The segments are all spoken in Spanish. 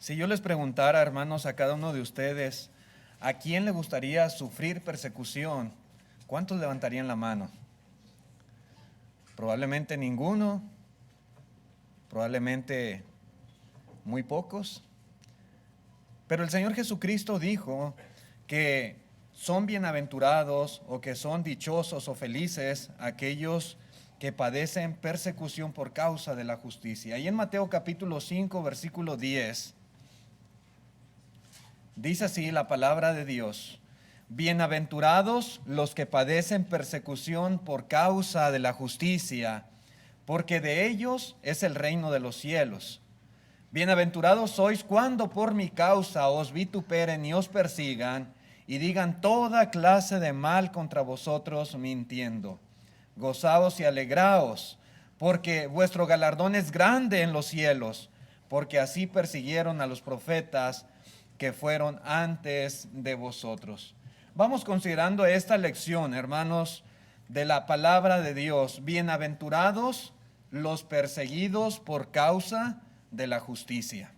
Si yo les preguntara, hermanos, a cada uno de ustedes, ¿a quién le gustaría sufrir persecución? ¿Cuántos levantarían la mano? Probablemente ninguno, probablemente muy pocos. Pero el Señor Jesucristo dijo que son bienaventurados o que son dichosos o felices aquellos que padecen persecución por causa de la justicia. Y en Mateo capítulo 5, versículo 10, dice así la palabra de Dios: bienaventurados los que padecen persecución por causa de la justicia, porque de ellos es el reino de los cielos. Bienaventurados sois cuando por mi causa os vituperen y os persigan y digan toda clase de mal contra vosotros mintiendo. Gozaos y alegraos, porque vuestro galardón es grande en los cielos, porque así persiguieron a los profetas que fueron antes de vosotros. Vamos considerando esta lección, hermanos, de la palabra de Dios. Bienaventurados los perseguidos por causa de la justicia.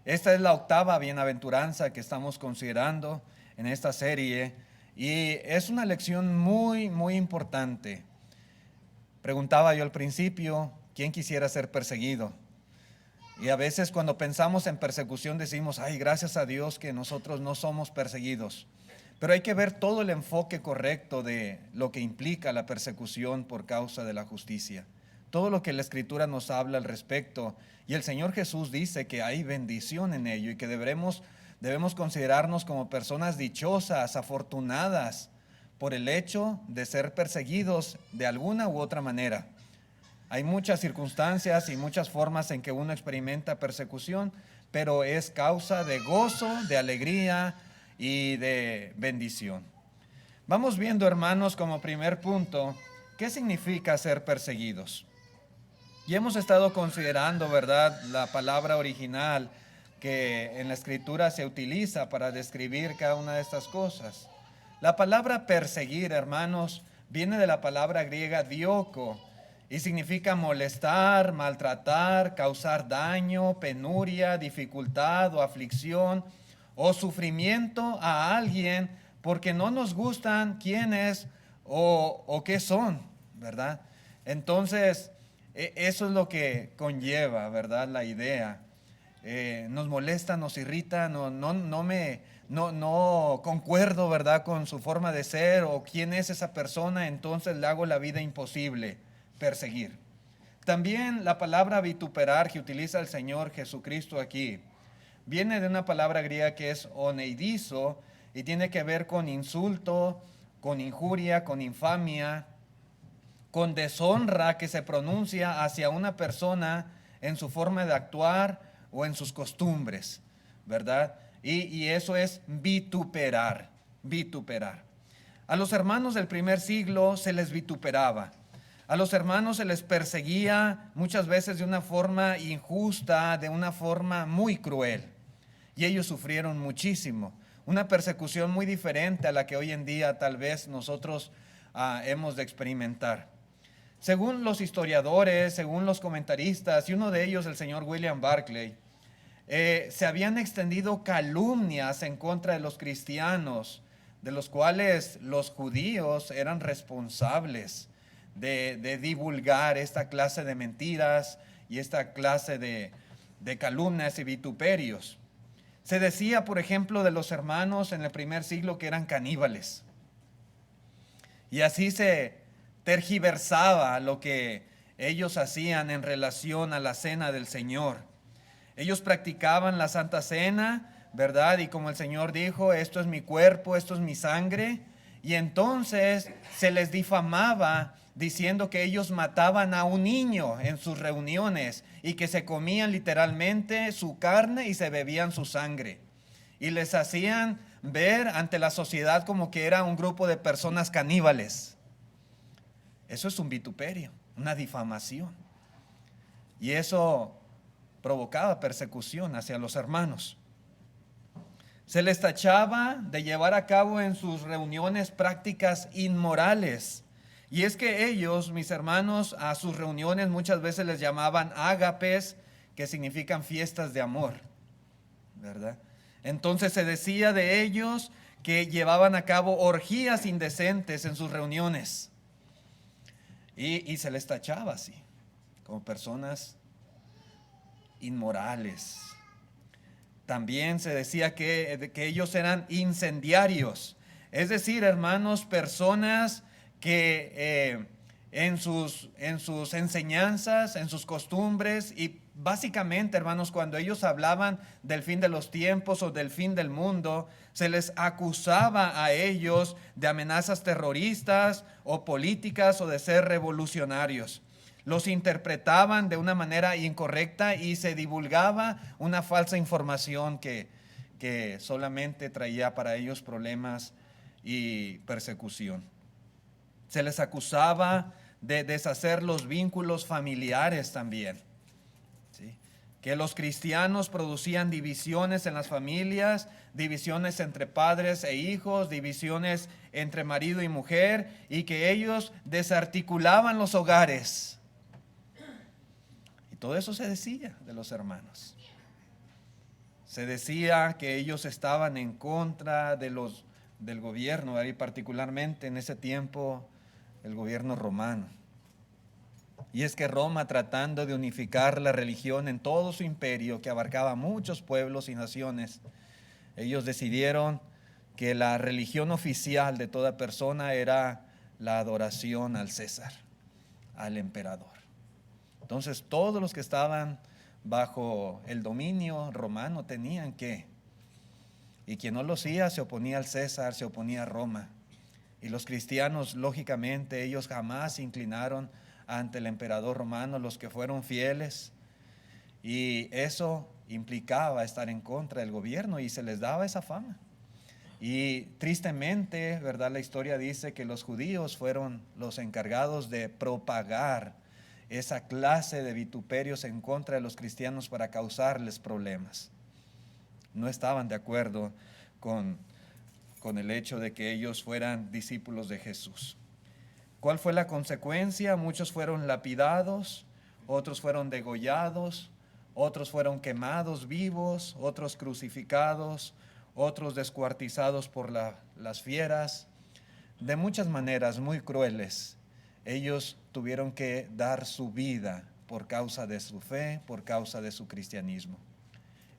Esta es la octava bienaventuranza que estamos considerando en esta serie y es una lección muy importante. Preguntaba yo al principio, ¿quién quisiera ser perseguido? Y a veces cuando pensamos en persecución decimos, ay, gracias a Dios que nosotros no somos perseguidos. Pero hay que ver todo el enfoque correcto de lo que implica la persecución por causa de la justicia. Todo lo que la Escritura nos habla al respecto. Y el Señor Jesús dice que hay bendición en ello y que debemos considerarnos como personas dichosas, afortunadas, por el hecho de ser perseguidos de alguna u otra manera. Hay muchas circunstancias y muchas formas en que uno experimenta persecución, pero es causa de gozo, de alegría y de bendición. Vamos viendo, hermanos, como primer punto, ¿qué significa ser perseguidos? Y hemos estado considerando, ¿verdad?, la palabra original que en la Escritura se utiliza para describir cada una de estas cosas. La palabra perseguir, hermanos, viene de la palabra griega dioko y significa molestar, maltratar, causar daño, penuria, dificultad o aflicción o sufrimiento a alguien porque no nos gustan quiénes o qué son, ¿verdad? Entonces, eso es lo que conlleva, ¿verdad? La idea. Nos molesta, nos irrita, no concuerdo, ¿verdad?, con su forma de ser o quién es esa persona, entonces le hago la vida imposible. Perseguir. También la palabra vituperar que utiliza el Señor Jesucristo aquí viene de una palabra griega que es oneidizo y tiene que ver con insulto, con injuria, con infamia, con deshonra que se pronuncia hacia una persona en su forma de actuar o en sus costumbres, ¿verdad? Y eso es vituperar, vituperar. A los hermanos del primer siglo se les vituperaba. A los hermanos se les perseguía muchas veces de una forma injusta, de una forma muy cruel. Y ellos sufrieron muchísimo. Una persecución muy diferente a la que hoy en día tal vez nosotros hemos de experimentar. Según los historiadores, según los comentaristas, y uno de ellos, el señor William Barclay, se habían extendido calumnias en contra de los cristianos, de los cuales los judíos eran responsables de divulgar esta clase de mentiras y esta clase de calumnias y vituperios. Se decía, por ejemplo, de los hermanos en el primer siglo que eran caníbales. Y así se tergiversaba lo que ellos hacían en relación a la cena del Señor. Ellos practicaban la Santa Cena, ¿verdad? Y como el Señor dijo, esto es mi cuerpo, esto es mi sangre. Y entonces se les difamaba diciendo que ellos mataban a un niño en sus reuniones y que se comían literalmente su carne y se bebían su sangre. Y les hacían ver ante la sociedad como que era un grupo de personas caníbales. Eso es un vituperio, una difamación. Y eso provocaba persecución hacia los hermanos. Se les tachaba de llevar a cabo en sus reuniones prácticas inmorales. Y es que ellos, mis hermanos, a sus reuniones muchas veces les llamaban ágapes, que significan fiestas de amor, ¿verdad? Entonces se decía de ellos que llevaban a cabo orgías indecentes en sus reuniones y se les tachaba así, como personas inmorales. También se decía que ellos eran incendiarios, es decir, hermanos, personas que en sus enseñanzas, en sus costumbres y básicamente, hermanos, cuando ellos hablaban del fin de los tiempos o del fin del mundo, se les acusaba a ellos de amenazas terroristas o políticas o de ser revolucionarios. Los interpretaban de una manera incorrecta y se divulgaba una falsa información que solamente traía para ellos problemas y persecución. Se les acusaba de deshacer los vínculos familiares también, ¿sí? Que los cristianos producían divisiones en las familias, divisiones entre padres e hijos, divisiones entre marido y mujer, y que ellos desarticulaban los hogares. Y todo eso se decía de los hermanos. Se decía que ellos estaban en contra del gobierno, y particularmente en ese tiempo el gobierno romano. Y es que Roma, tratando de unificar la religión en todo su imperio, que abarcaba muchos pueblos y naciones, ellos decidieron que la religión oficial de toda persona era la adoración al César, al emperador. Entonces todos los que estaban bajo el dominio romano tenían que, y quien no lo hacía se oponía al César, se oponía a Roma. Y los cristianos, lógicamente, ellos jamás se inclinaron ante el emperador romano, los que fueron fieles. Y eso implicaba estar en contra del gobierno y se les daba esa fama. Y tristemente, ¿verdad? La historia dice que los judíos fueron los encargados de propagar esa clase de vituperios en contra de los cristianos para causarles problemas. No estaban de acuerdo con el hecho de que ellos fueran discípulos de Jesús. ¿Cuál fue la consecuencia? Muchos fueron lapidados, otros fueron degollados, otros fueron quemados vivos, otros crucificados, otros descuartizados por las fieras. De muchas maneras muy crueles, ellos tuvieron que dar su vida por causa de su fe, por causa de su cristianismo.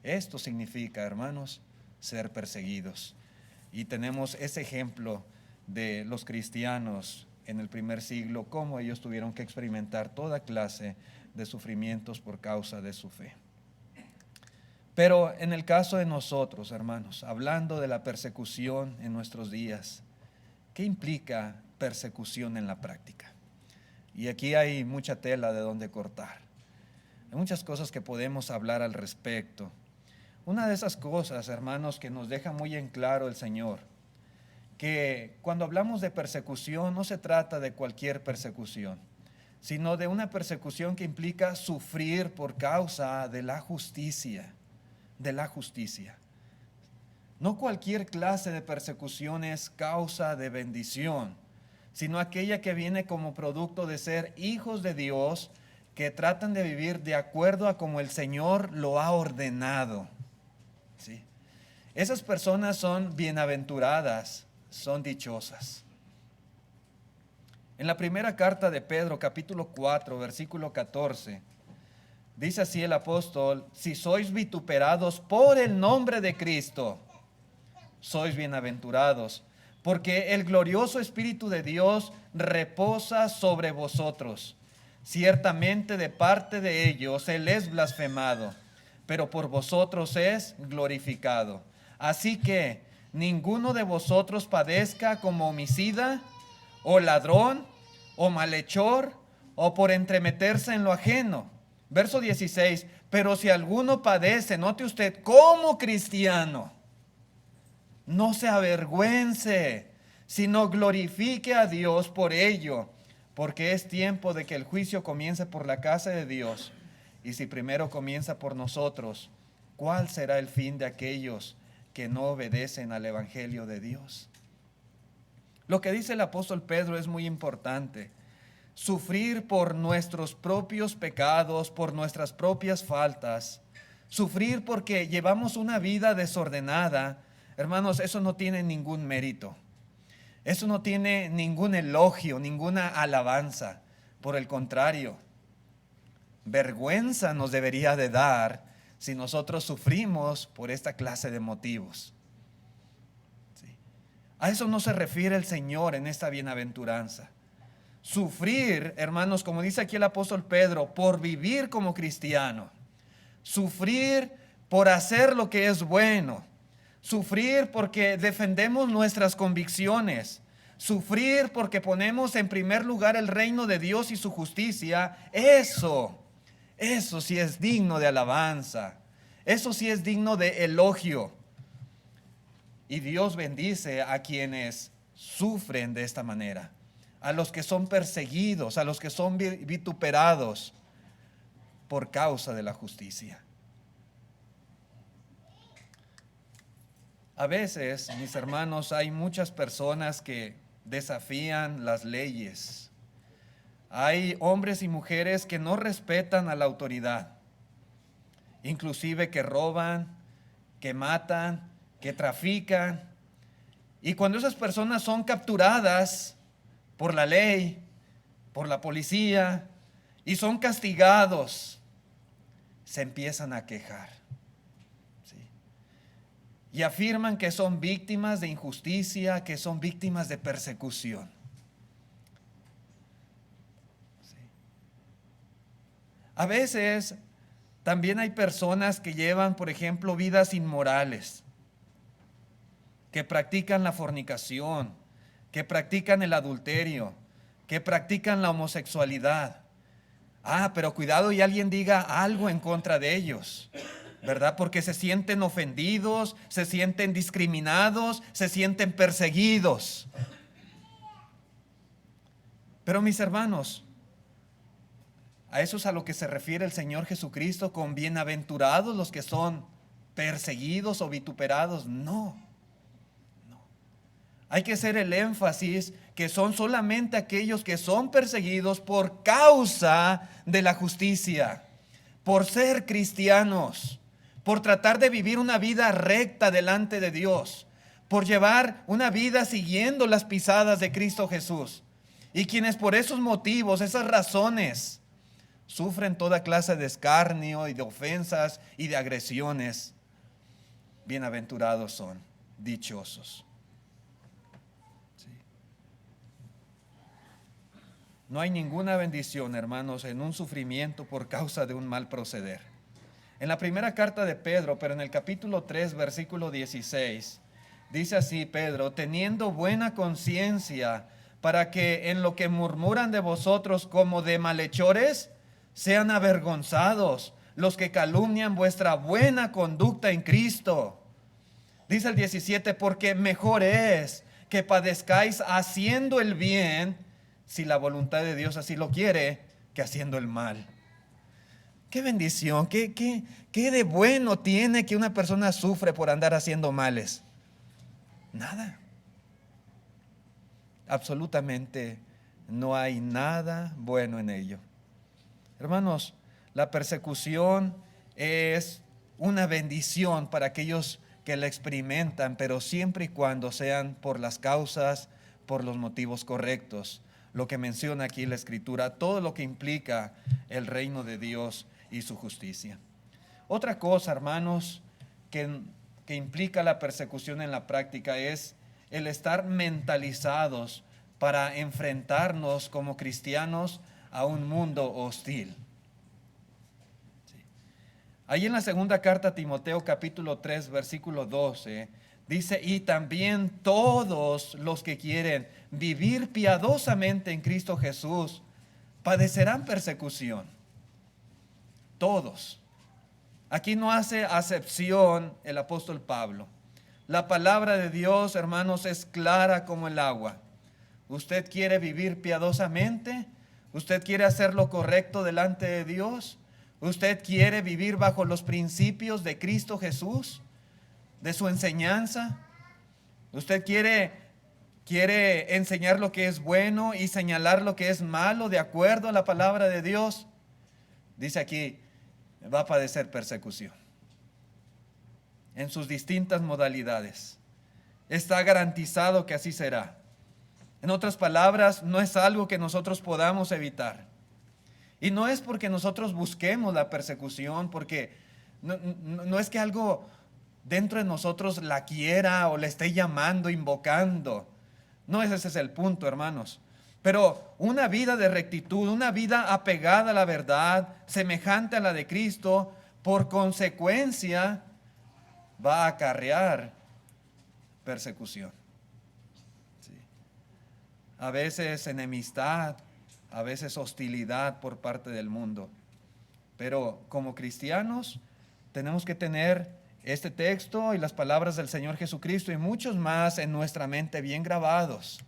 Esto significa, hermanos, ser perseguidos. Y tenemos ese ejemplo de los cristianos en el primer siglo, cómo ellos tuvieron que experimentar toda clase de sufrimientos por causa de su fe. Pero en el caso de nosotros, hermanos, hablando de la persecución en nuestros días, ¿qué implica persecución en la práctica? Y aquí hay mucha tela de donde cortar. Hay muchas cosas que podemos hablar al respecto. Una de esas cosas, hermanos, que nos deja muy en claro el Señor, que cuando hablamos de persecución no se trata de cualquier persecución, sino de una persecución que implica sufrir por causa de la justicia, No cualquier clase de persecución es causa de bendición, sino aquella que viene como producto de ser hijos de Dios, que tratan de vivir de acuerdo a como el Señor lo ha ordenado. ¿Sí? Esas personas son bienaventuradas, son dichosas. En la primera carta de Pedro, capítulo 4, versículo 14, dice así el apóstol: si sois vituperados por el nombre de Cristo, sois bienaventurados, porque el glorioso Espíritu de Dios reposa sobre vosotros. Ciertamente de parte de ellos Él es blasfemado, pero por vosotros es glorificado. Así que ninguno de vosotros padezca como homicida, o ladrón, o malhechor, o por entremeterse en lo ajeno. Verso 16, pero si alguno padece, note usted, como cristiano, no se avergüence, sino glorifique a Dios por ello, porque es tiempo de que el juicio comience por la casa de Dios. Y si primero comienza por nosotros, ¿cuál será el fin de aquellos que no obedecen al Evangelio de Dios? Lo que dice el apóstol Pedro es muy importante. sufrir por nuestros propios pecados, por nuestras propias faltas, sufrir porque llevamos una vida desordenada, hermanos, eso no tiene ningún mérito. Eso no tiene ningún elogio, ninguna alabanza. Por el contrario, vergüenza nos debería de dar si nosotros sufrimos por esta clase de motivos. ¿Sí? A eso no se refiere el Señor en esta bienaventuranza. Sufrir, hermanos, como dice aquí el apóstol Pedro, por vivir como cristiano. Sufrir por hacer lo que es bueno. Sufrir porque defendemos nuestras convicciones. Sufrir porque ponemos en primer lugar el reino de Dios y su justicia. Eso sí es digno de alabanza. Eso sí es digno de elogio. Y Dios bendice a quienes sufren de esta manera. A los que son perseguidos, a los que son vituperados por causa de la justicia. A veces, mis hermanos, hay muchas personas que desafían las leyes. Hay hombres y mujeres que no respetan a la autoridad, inclusive que roban, que matan, que trafican. Y cuando esas personas son capturadas por la ley, por la policía, y son castigados, se empiezan a quejar. ¿Sí? Y afirman que son víctimas de injusticia, que son víctimas de persecución. ¿Sí? A veces también hay personas que llevan, por ejemplo, vidas inmorales, que practican la fornicación, que practican el adulterio, que practican la homosexualidad. Pero cuidado y alguien diga algo en contra de ellos, ¿verdad? Porque se sienten ofendidos, se sienten discriminados, se sienten perseguidos. Pero mis hermanos, a eso es a lo que se refiere el Señor Jesucristo con bienaventurados los que son perseguidos o vituperados. No. Hay que hacer el énfasis que son solamente aquellos que son perseguidos por causa de la justicia, por ser cristianos, por tratar de vivir una vida recta delante de Dios, por llevar una vida siguiendo las pisadas de Cristo Jesús. Y quienes por esos motivos, esas razones, sufren toda clase de escarnio y de ofensas y de agresiones, bienaventurados son, dichosos. No hay ninguna bendición, hermanos, en un sufrimiento por causa de un mal proceder. En la primera carta de Pedro, pero en el capítulo 3, versículo 16, dice así Pedro: teniendo buena conciencia, para que en lo que murmuran de vosotros como de malhechores, sean avergonzados los que calumnian vuestra buena conducta en Cristo. Dice el 17, porque mejor es que padezcáis haciendo el bien, si la voluntad de Dios así lo quiere, que haciendo el mal. Qué bendición, qué de bueno tiene que una persona sufre por andar haciendo males. Nada. Absolutamente no hay nada bueno en ello. Hermanos, la persecución es una bendición para aquellos que la experimentan, pero siempre y cuando sean por las causas, por los motivos correctos. Lo que menciona aquí la Escritura, todo lo que implica el reino de Dios y su justicia. Otra cosa, hermanos, que implica la persecución en la práctica es el estar mentalizados para enfrentarnos como cristianos a un mundo hostil. Ahí en la segunda carta a Timoteo, capítulo 3, versículo 12, dice: y también todos los que quieren vivir piadosamente en Cristo Jesús padecerán persecución. Todos. Aquí no hace acepción el apóstol Pablo. La palabra de Dios, hermanos, es clara como el agua. ¿Usted quiere vivir piadosamente? ¿Usted quiere hacer lo correcto delante de Dios? ¿Usted quiere vivir bajo los principios de Cristo Jesús, de su enseñanza? ¿Usted quiere quiere enseñar lo que es bueno y señalar lo que es malo de acuerdo a la palabra de Dios, dice aquí, va a padecer persecución en sus distintas modalidades. Está garantizado que así será. En otras palabras, no es algo que nosotros podamos evitar. Y no es porque nosotros busquemos la persecución, porque no es que algo dentro de nosotros la quiera o la esté llamando, invocando. No, ese es el punto, hermanos. Pero una vida de rectitud, una vida apegada a la verdad, semejante a la de Cristo, por consecuencia va a acarrear persecución. Sí. A veces enemistad, a veces hostilidad por parte del mundo. Pero como cristianos tenemos que tener este texto y las palabras del Señor Jesucristo y muchos más en nuestra mente bien grabados.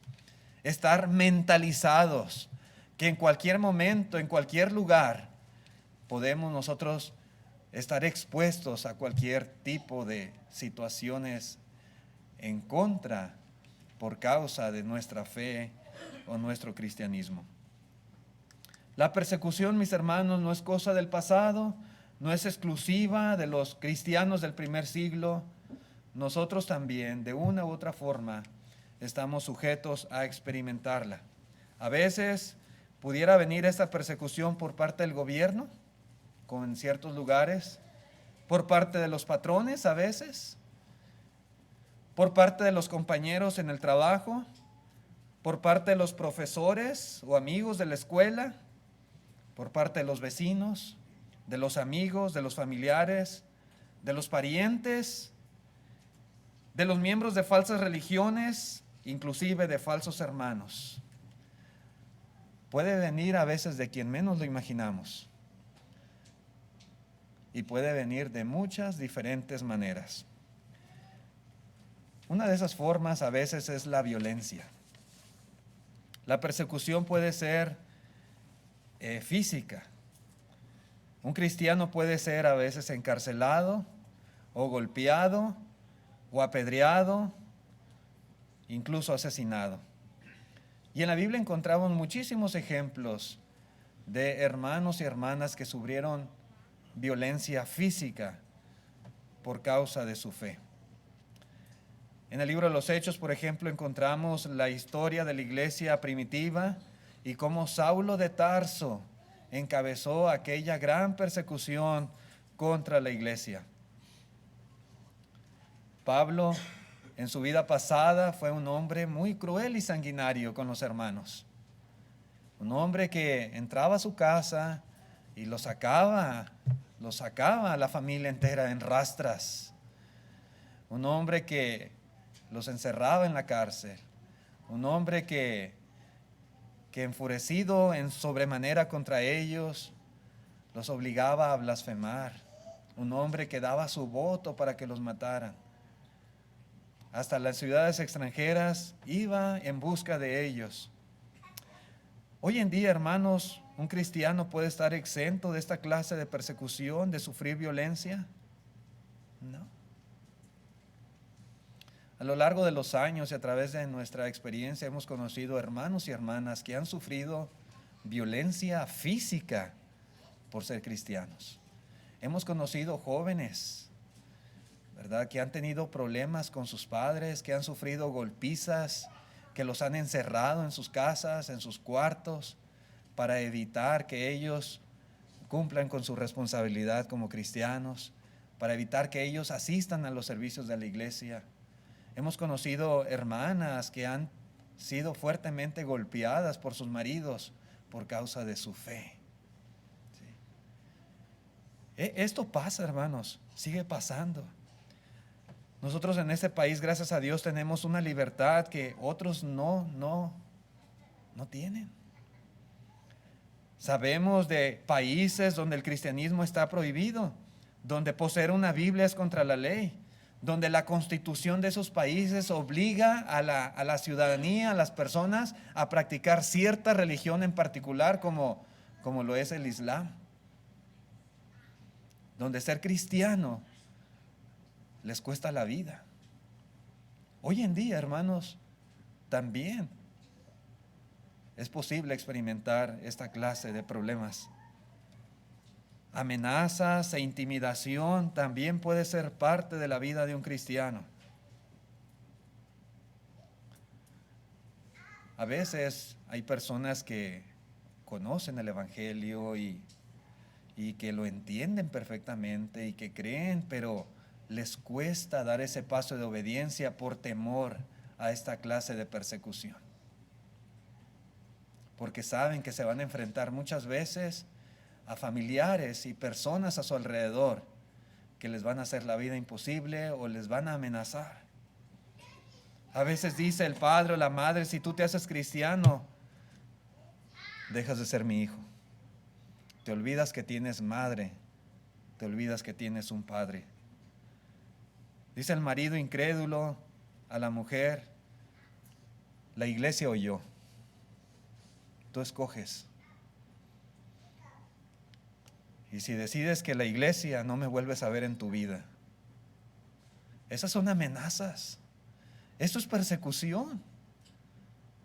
Estar mentalizados que en cualquier momento, en cualquier lugar, podemos nosotros estar expuestos a cualquier tipo de situaciones en contra por causa de nuestra fe o nuestro cristianismo. La persecución, mis hermanos, no es cosa del pasado, no es exclusiva de los cristianos del primer siglo. Nosotros también, de una u otra forma, estamos sujetos a experimentarla. A veces pudiera venir esta persecución por parte del gobierno, como en ciertos lugares, por parte de los patrones a veces, por parte de los compañeros en el trabajo, por parte de los profesores o amigos de la escuela, por parte de los vecinos, de los amigos, de los familiares, de los parientes, de los miembros de falsas religiones, inclusive de falsos hermanos. Puede venir a veces de quien menos lo imaginamos y puede venir de muchas diferentes maneras. Una de esas formas a veces es la violencia. La persecución puede ser física. Un cristiano puede ser a veces encarcelado o golpeado o apedreado, incluso asesinado. Y en la Biblia encontramos muchísimos ejemplos de hermanos y hermanas que sufrieron violencia física por causa de su fe. En el libro de los Hechos, por ejemplo, encontramos la historia de la iglesia primitiva y cómo Saulo de Tarso encabezó aquella gran persecución contra la iglesia. Pablo, en su vida pasada, fue un hombre muy cruel y sanguinario con los hermanos. Un hombre que entraba a su casa y lo sacaba a la familia entera en rastras. Un hombre que los encerraba en la cárcel. Un hombre que enfurecido en sobremanera contra ellos, los obligaba a blasfemar. Un hombre que daba su voto para que los mataran. Hasta las ciudades extranjeras iba en busca de ellos. Hoy en día, hermanos, ¿un cristiano puede estar exento de esta clase de persecución, de sufrir violencia? No. A lo largo de los años y a través de nuestra experiencia hemos conocido hermanos y hermanas que han sufrido violencia física por ser cristianos. Hemos conocido jóvenes, ¿verdad?, que han tenido problemas con sus padres, que han sufrido golpizas, que los han encerrado en sus casas, en sus cuartos, para evitar que ellos cumplan con su responsabilidad como cristianos, para evitar que ellos asistan a los servicios de la iglesia. Hemos conocido hermanas que han sido fuertemente golpeadas por sus maridos por causa de su fe. ¿Sí? Esto pasa, hermanos, sigue pasando. Nosotros en este país, gracias a Dios, tenemos una libertad que otros no tienen. Sabemos de países donde el cristianismo está prohibido, donde poseer una Biblia es contra la ley, donde la constitución de esos países obliga a la ciudadanía, a las personas, a practicar cierta religión en particular, como lo es el Islam. Donde ser cristiano les cuesta la vida. Hoy en día, hermanos, también es posible experimentar esta clase de problemas. Amenazas e intimidación también puede ser parte de la vida de un cristiano. A veces hay personas que conocen el Evangelio y que lo entienden perfectamente y que creen, pero les cuesta dar ese paso de obediencia por temor a esta clase de persecución. Porque saben que se van a enfrentar muchas veces a familiares y personas a su alrededor que les van a hacer la vida imposible o les van a amenazar. A veces dice el padre o la madre: si tú te haces cristiano, dejas de ser mi hijo. Te olvidas que tienes madre, te olvidas que tienes un padre. Dice el marido incrédulo a la mujer: la iglesia o yo. Tú escoges. Y si decides que la iglesia, no me vuelves a ver en tu vida. Esas son amenazas. Esto es persecución.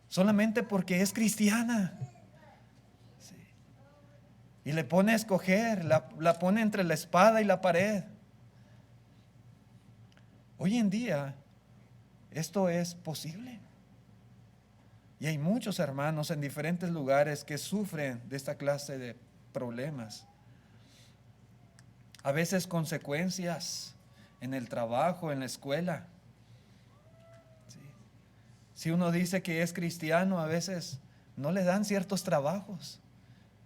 Solamente porque es cristiana. Sí. Y le pone a escoger, la pone entre la espada y la pared. Hoy en día, esto es posible. Y hay muchos hermanos en diferentes lugares que sufren de esta clase de problemas. A veces consecuencias en el trabajo, en la escuela. Sí. Si uno dice que es cristiano, a veces no le dan ciertos trabajos.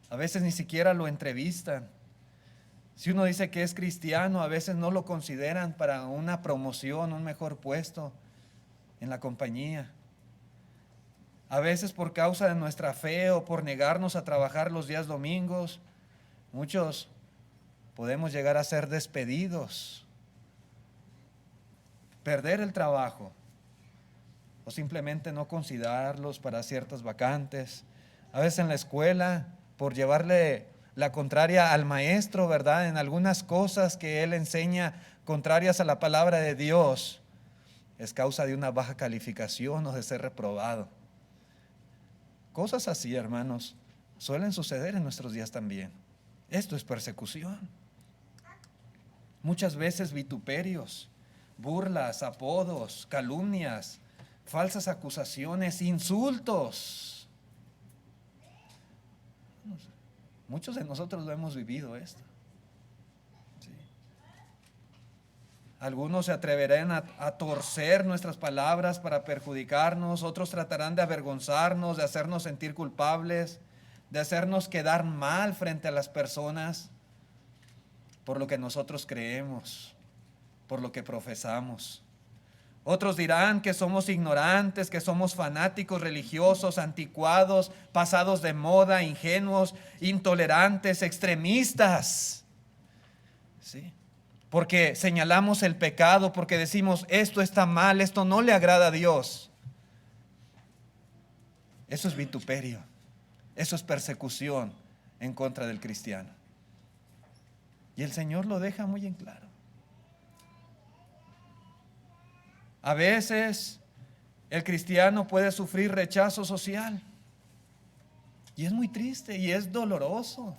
A veces ni siquiera lo entrevistan. Si uno dice que es cristiano, a veces no lo consideran para una promoción, un mejor puesto en la compañía. A veces por causa de nuestra fe o por negarnos a trabajar los días domingos, muchos podemos llegar a ser despedidos, perder el trabajo o simplemente no considerarlos para ciertas vacantes. A veces en la escuela, por llevarle la contraria al maestro, ¿verdad? En algunas cosas que él enseña contrarias a la palabra de Dios, es causa de una baja calificación o de ser reprobado. Cosas así, hermanos, suelen suceder en nuestros días también. Esto es persecución. Muchas veces vituperios, burlas, apodos, calumnias, falsas acusaciones, insultos. Muchos de nosotros lo hemos vivido esto. Sí. Algunos se atreverán a torcer nuestras palabras para perjudicarnos, otros tratarán de avergonzarnos, de hacernos sentir culpables, de hacernos quedar mal frente a las personas por lo que nosotros creemos, por lo que profesamos. Otros dirán que somos ignorantes, que somos fanáticos religiosos, anticuados, pasados de moda, ingenuos, intolerantes, extremistas. ¿Sí? Porque señalamos el pecado, porque decimos esto está mal, esto no le agrada a Dios. Eso es vituperio, eso es persecución en contra del cristiano. Y el Señor lo deja muy en claro. A veces el cristiano puede sufrir rechazo social. Y es muy triste y es doloroso.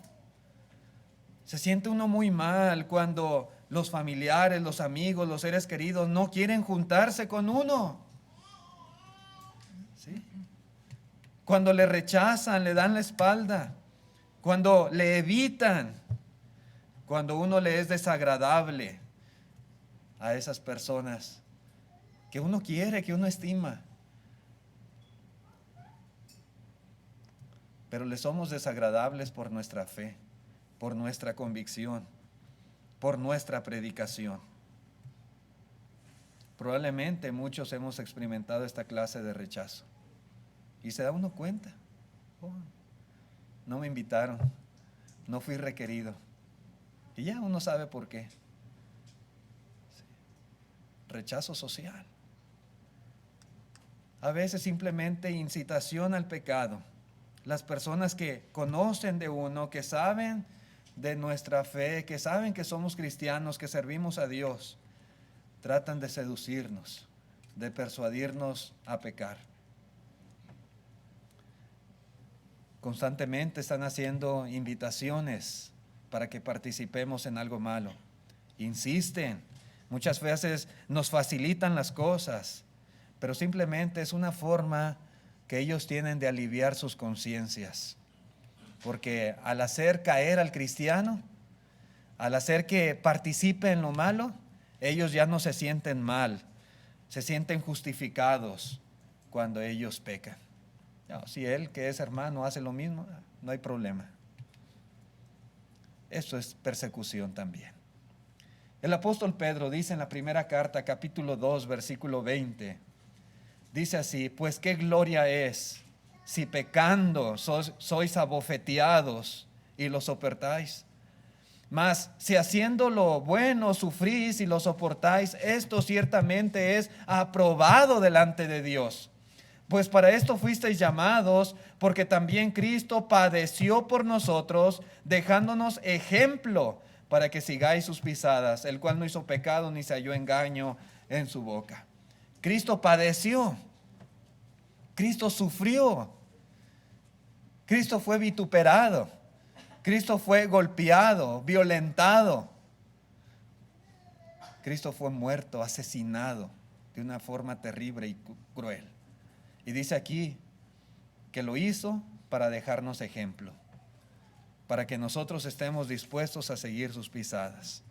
Se siente uno muy mal cuando los familiares, los amigos, los seres queridos no quieren juntarse con uno. ¿Sí? Cuando le rechazan, le dan la espalda. Cuando le evitan. Cuando uno le es desagradable a esas personas que uno quiere, que uno estima. Pero le somos desagradables por nuestra fe, por nuestra convicción, por nuestra predicación. Probablemente muchos hemos experimentado esta clase de rechazo. Y se da uno cuenta. Oh, no me invitaron, no fui requerido. Y ya uno sabe por qué. Sí. Rechazo social. A veces simplemente incitación al pecado. Las personas que conocen de uno, que saben de nuestra fe, que saben que somos cristianos, que servimos a Dios, tratan de seducirnos, de persuadirnos a pecar. Constantemente están haciendo invitaciones para que participemos en algo malo. Insisten, muchas veces nos facilitan las cosas, pero simplemente es una forma que ellos tienen de aliviar sus conciencias. Porque al hacer caer al cristiano, al hacer que participe en lo malo, ellos ya no se sienten mal, se sienten justificados cuando ellos pecan. No, si él, que es hermano, hace lo mismo, no hay problema. Eso es persecución también. El apóstol Pedro dice en la primera carta, capítulo 2, versículo 20, dice así: pues qué gloria es si pecando sois abofeteados y lo soportáis. Mas si haciendo lo bueno sufrís y lo soportáis, esto ciertamente es aprobado delante de Dios. Pues para esto fuisteis llamados, porque también Cristo padeció por nosotros, dejándonos ejemplo para que sigáis sus pisadas, el cual no hizo pecado ni se halló engaño en su boca. Cristo padeció, Cristo sufrió, Cristo fue vituperado, Cristo fue golpeado, violentado, Cristo fue muerto, asesinado de una forma terrible y cruel. Y dice aquí que lo hizo para dejarnos ejemplo, para que nosotros estemos dispuestos a seguir sus pisadas.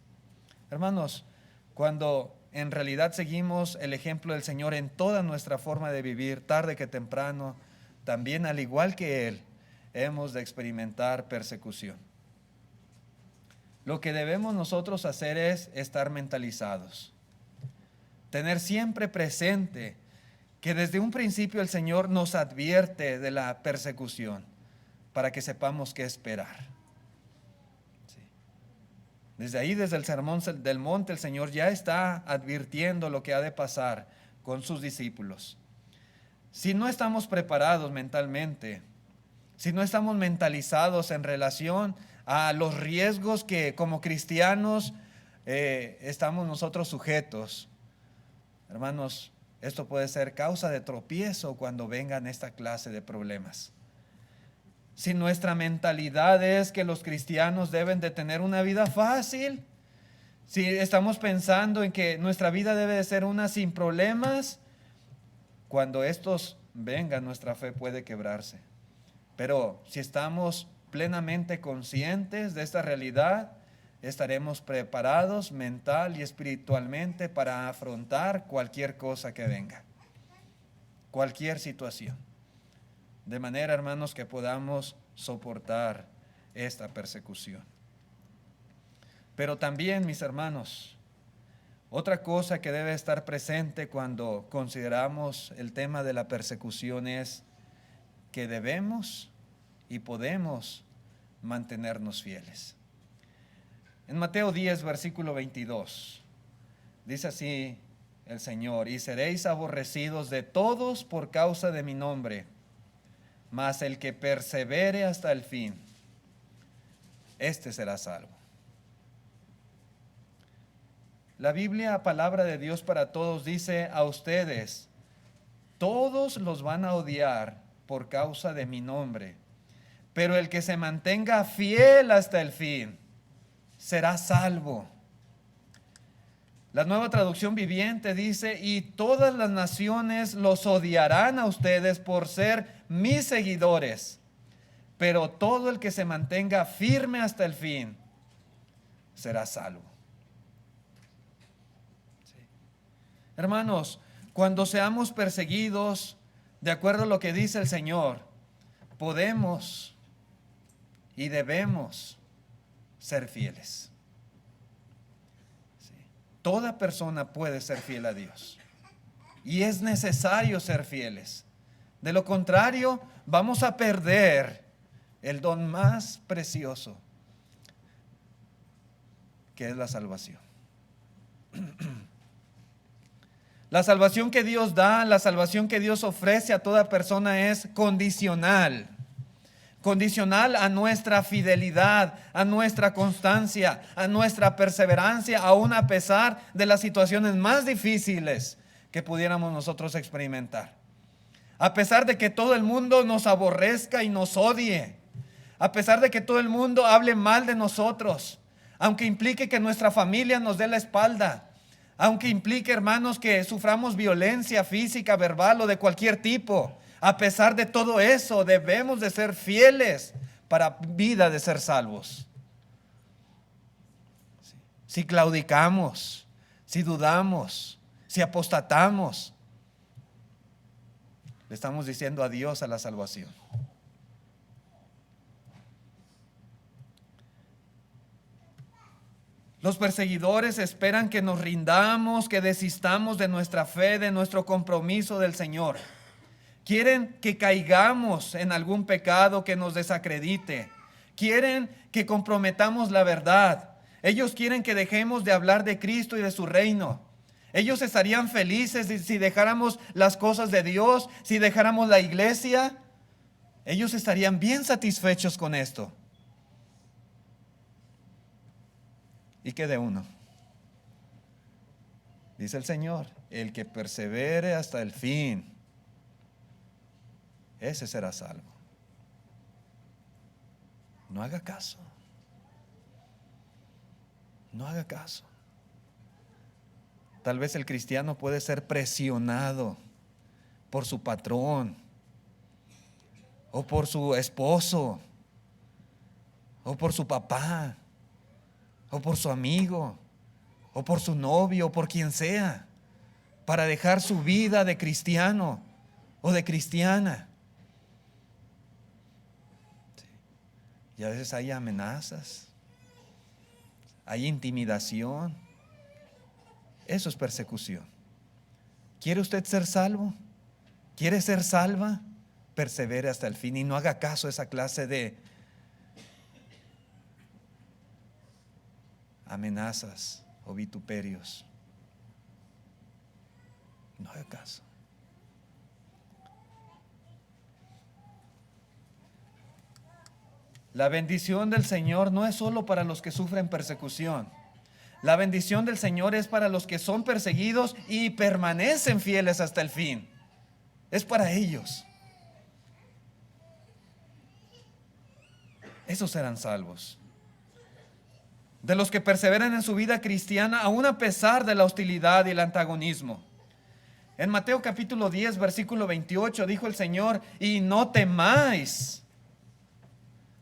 Hermanos, cuando en realidad seguimos el ejemplo del Señor en toda nuestra forma de vivir, tarde que temprano, también al igual que Él, hemos de experimentar persecución. Lo que debemos nosotros hacer es estar mentalizados, tener siempre presente que desde un principio el Señor nos advierte de la persecución para que sepamos qué esperar. Sí. Desde ahí, desde el sermón del monte, el Señor ya está advirtiendo lo que ha de pasar con sus discípulos. Si no estamos preparados mentalmente, si no estamos mentalizados en relación a los riesgos que como cristianos estamos nosotros sujetos, hermanos, esto puede ser causa de tropiezo cuando vengan esta clase de problemas. Si nuestra mentalidad es que los cristianos deben de tener una vida fácil, si estamos pensando en que nuestra vida debe de ser una sin problemas, cuando estos vengan nuestra fe puede quebrarse. Pero si estamos plenamente conscientes de esta realidad, estaremos preparados mental y espiritualmente para afrontar cualquier cosa que venga, cualquier situación. De manera, hermanos, que podamos soportar esta persecución. Pero también, mis hermanos, otra cosa que debe estar presente cuando consideramos el tema de la persecución es que debemos y podemos mantenernos fieles. En Mateo 10, versículo 22, dice así el Señor: y seréis aborrecidos de todos por causa de mi nombre, mas el que persevere hasta el fin, este será salvo. La Biblia, palabra de Dios para todos, dice: a ustedes todos los van a odiar por causa de mi nombre, pero el que se mantenga fiel hasta el fin será salvo. La Nueva Traducción Viviente dice: y todas las naciones los odiarán a ustedes por ser mis seguidores, pero todo el que se mantenga firme hasta el fin será salvo. Sí. Hermanos, cuando seamos perseguidos, de acuerdo a lo que dice el Señor, podemos y debemos ser fieles. Sí. Toda persona puede ser fiel a Dios y es necesario ser fieles. De lo contrario, vamos a perder el don más precioso, que es la salvación. La salvación que Dios da, la salvación que Dios ofrece a toda persona es condicional. Condicional a nuestra fidelidad, a nuestra constancia, a nuestra perseverancia, aún a pesar de las situaciones más difíciles que pudiéramos nosotros experimentar. A pesar de que todo el mundo nos aborrezca y nos odie, a pesar de que todo el mundo hable mal de nosotros, aunque implique que nuestra familia nos dé la espalda, aunque implique, hermanos, que suframos violencia física, verbal o de cualquier tipo, a pesar de todo eso, debemos de ser fieles para vida de ser salvos. Si claudicamos, si dudamos, si apostatamos, le estamos diciendo adiós a la salvación. Los perseguidores esperan que nos rindamos, que desistamos de nuestra fe, de nuestro compromiso del Señor. Quieren que caigamos en algún pecado que nos desacredite. Quieren que comprometamos la verdad. Ellos quieren que dejemos de hablar de Cristo y de su reino. Ellos estarían felices si dejáramos las cosas de Dios, si dejáramos la iglesia. Ellos estarían bien satisfechos con esto. ¿Y qué de uno? Dice el Señor, el que persevere hasta el fin, ese será salvo. No haga caso. No haga caso. Tal vez el cristiano puede ser presionado por su patrón, o por su esposo, o por su papá, o por su amigo, o por su novio, o por quien sea, para dejar su vida de cristiano o de cristiana. Y a veces hay amenazas, hay intimidación. Eso es persecución. ¿Quiere usted ser salvo? ¿Quiere ser salva? Persevere hasta el fin y no haga caso a esa clase de amenazas o vituperios. No haga caso. La bendición del Señor no es solo para los que sufren persecución. La bendición del Señor es para los que son perseguidos y permanecen fieles hasta el fin. Es para ellos. Esos serán salvos. De los que perseveran en su vida cristiana, aún a pesar de la hostilidad y el antagonismo. En Mateo capítulo 10, versículo 28, dijo el Señor, y no temáis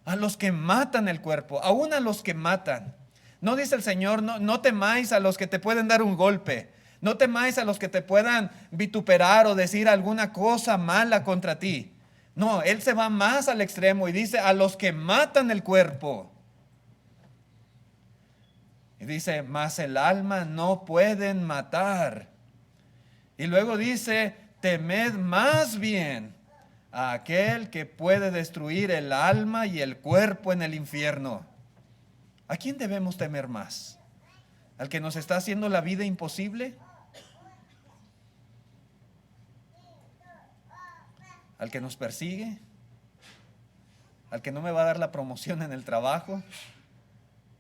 a los que matan el cuerpo, aún a los que matan. No dice el Señor, no temáis a los que te pueden dar un golpe, no temáis a los que te puedan vituperar o decir alguna cosa mala contra ti. No, Él se va más al extremo y dice a los que matan el cuerpo. Y dice, mas el alma no pueden matar. Y luego dice, temed más bien a aquel que puede destruir el alma y el cuerpo en el infierno. ¿A quién debemos temer más? ¿Al que nos está haciendo la vida imposible? ¿Al que nos persigue? ¿Al que no me va a dar la promoción en el trabajo?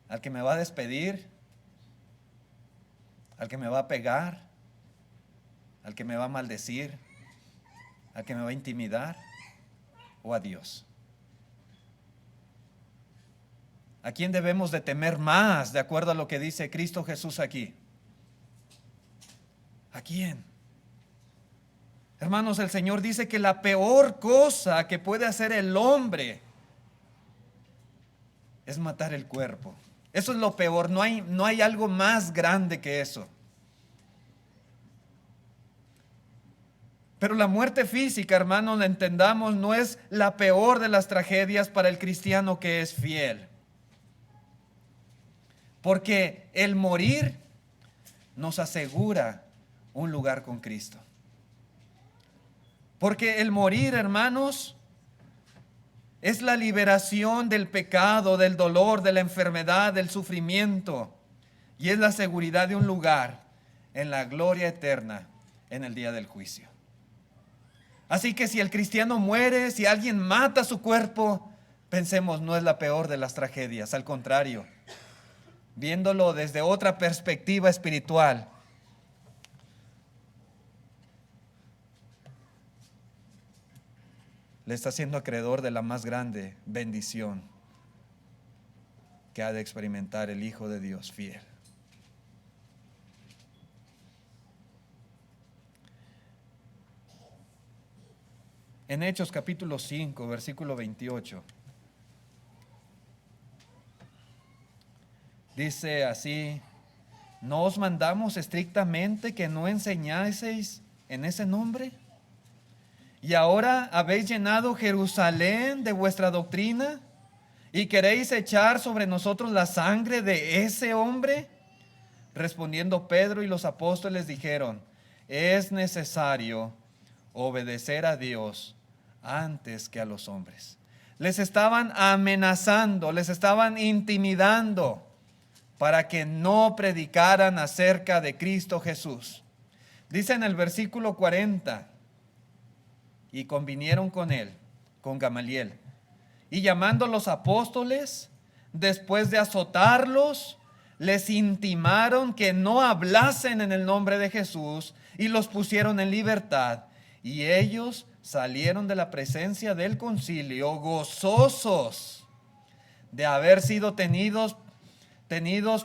¿Al que me va a despedir? ¿Al que me va a pegar? ¿Al que me va a maldecir? ¿Al que me va a intimidar? ¿O a Dios? ¿A quién debemos de temer más de acuerdo a lo que dice Cristo Jesús aquí? ¿A quién? Hermanos, el Señor dice que la peor cosa que puede hacer el hombre es matar el cuerpo. Eso es lo peor, no hay algo más grande que eso. Pero la muerte física, hermanos, entendamos, no es la peor de las tragedias para el cristiano que es fiel. Porque el morir nos asegura un lugar con Cristo. Porque el morir, hermanos, es la liberación del pecado, del dolor, de la enfermedad, del sufrimiento. Y es la seguridad de un lugar en la gloria eterna en el día del juicio. Así que si el cristiano muere, si alguien mata su cuerpo, pensemos, no es la peor de las tragedias. Al contrario, viéndolo desde otra perspectiva espiritual, le está haciendo acreedor de la más grande bendición que ha de experimentar el Hijo de Dios fiel. En Hechos capítulo 5, versículo 28, dice así: ¿no os mandamos estrictamente que no enseñaseis en ese nombre? Y ahora habéis llenado Jerusalén de vuestra doctrina y queréis echar sobre nosotros la sangre de ese hombre. Respondiendo Pedro y los apóstoles dijeron: es necesario obedecer a Dios antes que a los hombres. Les estaban amenazando, les estaban intimidando para que no predicaran acerca de Cristo Jesús. Dice en el versículo 40: y convinieron con él, con Gamaliel, y llamando a los apóstoles, después de azotarlos, les intimaron que no hablasen en el nombre de Jesús, y los pusieron en libertad. Y ellos salieron de la presencia del concilio gozosos de haber sido tenidos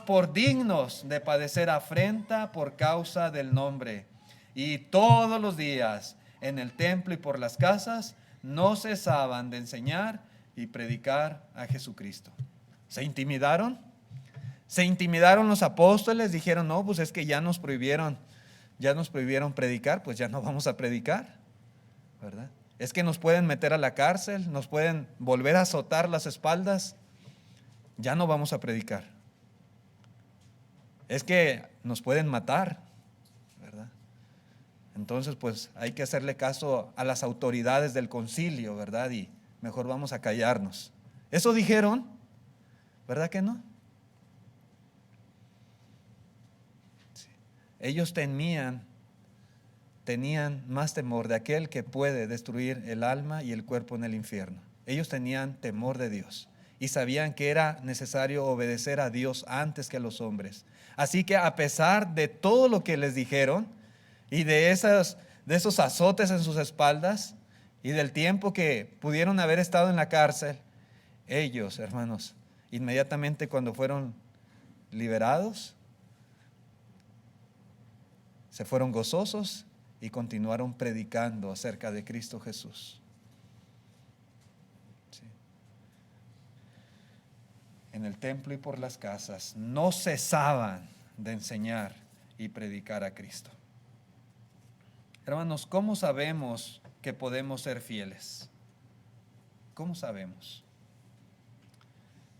por dignos de padecer afrenta por causa del nombre. Y todos los días en el templo y por las casas no cesaban de enseñar y predicar a Jesucristo. ¿Se intimidaron? Se intimidaron los apóstoles, dijeron: no, pues es que ya nos prohibieron predicar, pues ya no vamos a predicar, ¿verdad? Es que nos pueden meter a la cárcel, nos pueden volver a azotar las espaldas, ya no vamos a predicar. Es que nos pueden matar, ¿verdad? Entonces pues hay que hacerle caso a las autoridades del concilio, ¿verdad? Y mejor vamos a callarnos. Eso dijeron, ¿verdad que no? Sí. Ellos tenían más temor de aquel que puede destruir el alma y el cuerpo en el infierno. Ellos tenían temor de Dios y sabían que era necesario obedecer a Dios antes que a los hombres. Así que a pesar de todo lo que les dijeron y de esos azotes en sus espaldas y del tiempo que pudieron haber estado en la cárcel, ellos, hermanos, inmediatamente cuando fueron liberados, se fueron gozosos y continuaron predicando acerca de Cristo Jesús. Sí. En el templo y por las casas no cesaban de enseñar y predicar a Cristo. Hermanos, ¿cómo sabemos que podemos ser fieles? ¿Cómo sabemos?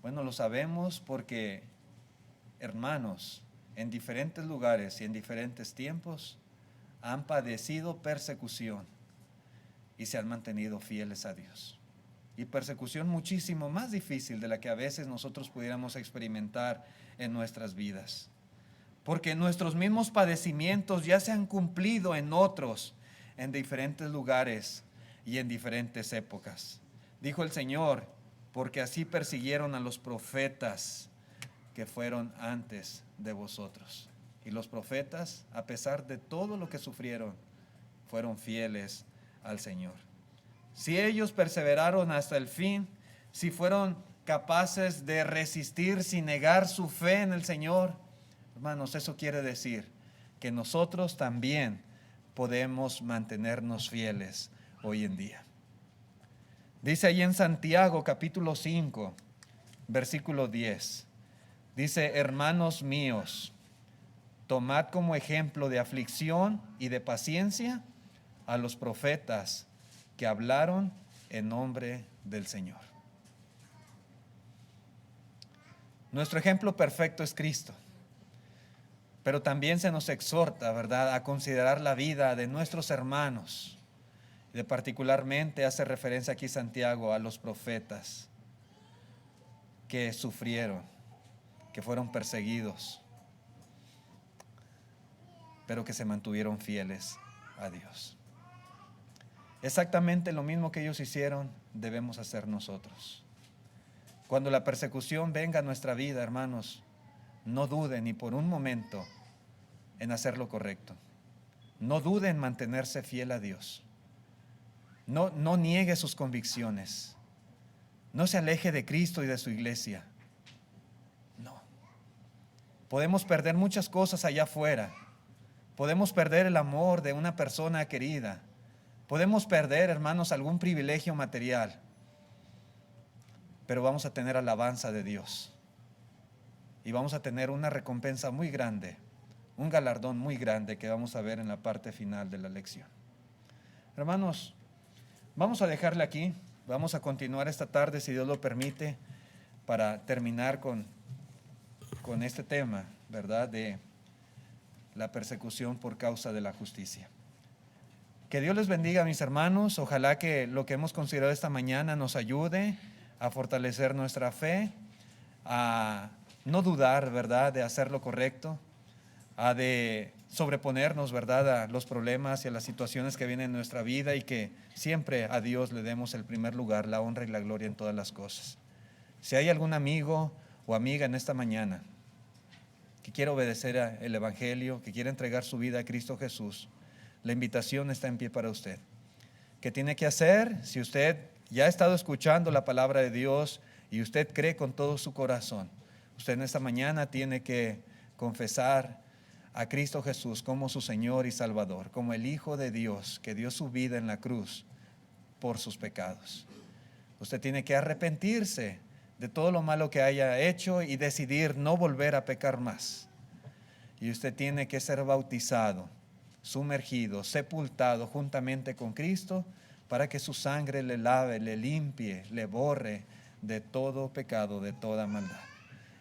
Bueno, lo sabemos porque, hermanos, en diferentes lugares y en diferentes tiempos han padecido persecución y se han mantenido fieles a Dios. Y persecución muchísimo más difícil de la que a veces nosotros pudiéramos experimentar en nuestras vidas. Porque nuestros mismos padecimientos ya se han cumplido en otros, en diferentes lugares y en diferentes épocas. Dijo el Señor: porque así persiguieron a los profetas que fueron antes de vosotros. Y los profetas, a pesar de todo lo que sufrieron, fueron fieles al Señor. Si ellos perseveraron hasta el fin, si fueron capaces de resistir sin negar su fe en el Señor, hermanos, eso quiere decir que nosotros también podemos mantenernos fieles hoy en día. Dice ahí en Santiago capítulo 5, versículo 10, dice: hermanos míos, tomad como ejemplo de aflicción y de paciencia a los profetas que hablaron en nombre del Señor. Nuestro ejemplo perfecto es Cristo, pero también se nos exhorta, ¿verdad?, a considerar la vida de nuestros hermanos. De particularmente hace referencia aquí Santiago a los profetas que sufrieron, que fueron perseguidos, pero que se mantuvieron fieles a Dios. Exactamente lo mismo que ellos hicieron, debemos hacer nosotros. Cuando la persecución venga a nuestra vida, hermanos, no duden ni por un momento en hacer lo correcto. No duden en mantenerse fiel a Dios. No niegue sus convicciones. No se aleje de Cristo y de su iglesia. No. Podemos perder muchas cosas allá afuera. Podemos perder el amor de una persona querida. Podemos perder, hermanos, algún privilegio material. Pero vamos a tener alabanza de Dios. Y vamos a tener una recompensa muy grande, un galardón muy grande que vamos a ver en la parte final de la lección. Hermanos, vamos a dejarle aquí. Vamos a continuar esta tarde, si Dios lo permite, para terminar con este tema, ¿verdad?, de la persecución por causa de la justicia. Que Dios les bendiga, mis hermanos. Ojalá que lo que hemos considerado esta mañana nos ayude a fortalecer nuestra fe, a no dudar, ¿verdad?, de hacer lo correcto, a de sobreponernos, ¿verdad?, a los problemas y a las situaciones que vienen en nuestra vida, y que siempre a Dios le demos el primer lugar, la honra y la gloria en todas las cosas. Si hay algún amigo o amiga en esta mañana que quiere obedecer el Evangelio, que quiere entregar su vida a Cristo Jesús, la invitación está en pie para usted. ¿Qué tiene que hacer? Si usted ya ha estado escuchando la palabra de Dios y usted cree con todo su corazón, usted en esta mañana tiene que confesar a Cristo Jesús como su Señor y Salvador, como el Hijo de Dios que dio su vida en la cruz por sus pecados. Usted tiene que arrepentirse de todo lo malo que haya hecho y decidir no volver a pecar más. Y usted tiene que ser bautizado, sumergido, sepultado juntamente con Cristo, para que su sangre le lave, le limpie, le borre de todo pecado, de toda maldad.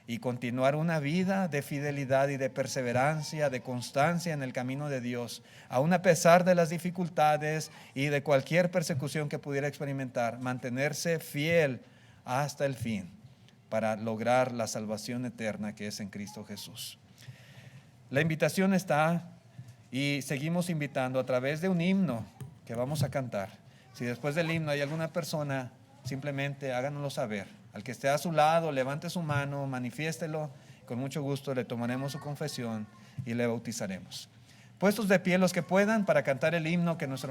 Y continuar una vida de fidelidad y de perseverancia, de constancia en el camino de Dios, aun a pesar de las dificultades y de cualquier persecución que pudiera experimentar, mantenerse fiel hasta el fin para lograr la salvación eterna que es en Cristo Jesús. La invitación está, y seguimos invitando a través de un himno que vamos a cantar. Si después del himno hay alguna persona, simplemente háganoslo saber. Al que esté a su lado, levante su mano, manifiéstelo. Con mucho gusto le tomaremos su confesión y le bautizaremos. Puestos de pie los que puedan para cantar el himno que nuestro